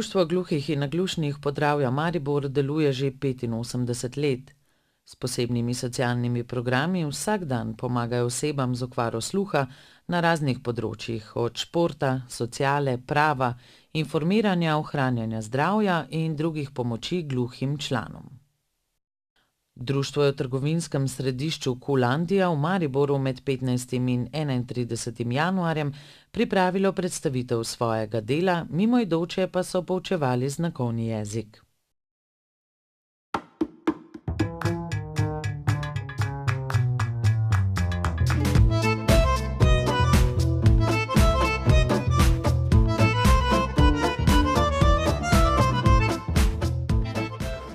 Društvo gluhih in naglušnih Podravja Maribor deluje že 85 let. S posebnimi socialnimi programi vsak dan pomagajo osebam z okvaro sluha na raznih področjih, od športa, sociale, prava, informiranja, ohranjanja zdravja in drugih pomoči gluhim članom. Društvo je v trgovinskem središču Qlandija v Mariboru med 15. in 31. januarjem pripravilo predstavitev svojega dela, mimoidoče pa so poučevali znakovni jezik.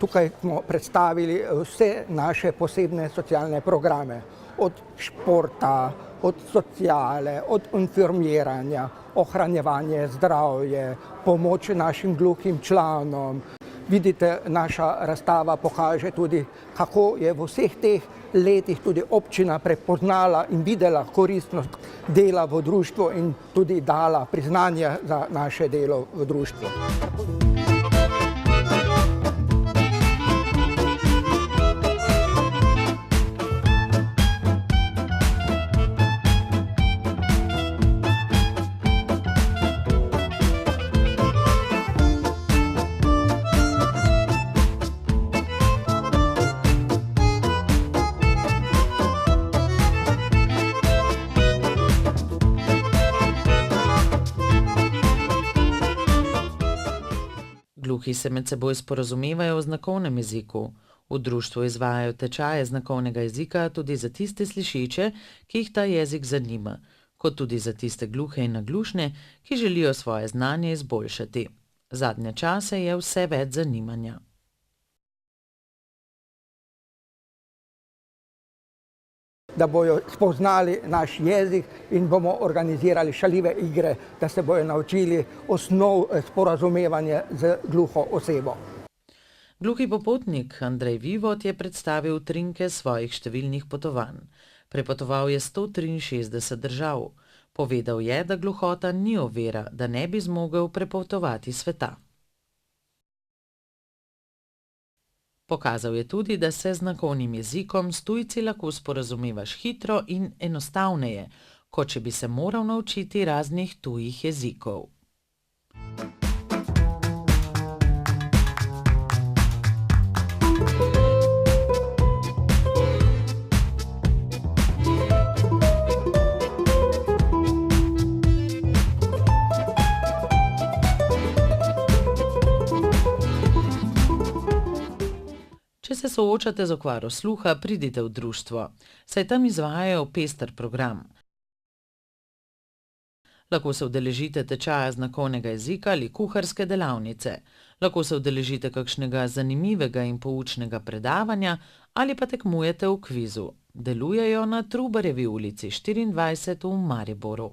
Tukaj smo predstavili vse naše posebne socialne programe, od športa, od sociale, od informiranja, ohranjevanje zdravja, pomoč našim gluhim članom. Vidite, naša razstava pokaže tudi, kako je v vseh teh letih tudi občina prepoznala in videla koristnost dela v društvu in tudi dala priznanje za naše delo v društvu. Gluhi se med seboj sporazumevajo v znakovnem jeziku. V društvu izvajajo tečaje znakovnega jezika tudi za tiste slišeče, ki jih ta jezik zanima, kot tudi za tiste gluhe in naglušne, ki želijo svoje znanje izboljšati. Zadnje čase je vse več zanimanja. Da bojo spoznali naš jezik in bomo organizirali šaljive igre, da se bojo naučili osnov sporazumevanja z gluho osebo. Gluhi popotnik Andrej Vivot je predstavil utrinke svojih številnih potovanj. Prepotoval je 163 držav. Povedal je, da gluhota ni ovira, da ne bi zmogel prepotovati sveta. Pokazal je tudi, da se z znakovnim jezikom s tujci lahko sporazumevaš hitro in enostavneje, kot če bi se moral naučiti raznih tujih jezikov. Če se soočate z okvaro sluha, pridite v društvo, saj tam izvajajo pester program. Lahko se udeležite tečaja znakovnega jezika ali kuharske delavnice. Lahko se udeležite kakšnega zanimivega in poučnega predavanja ali pa tekmujete v kvizu. Delujejo na Trubarjevi ulici 24 v Mariboru.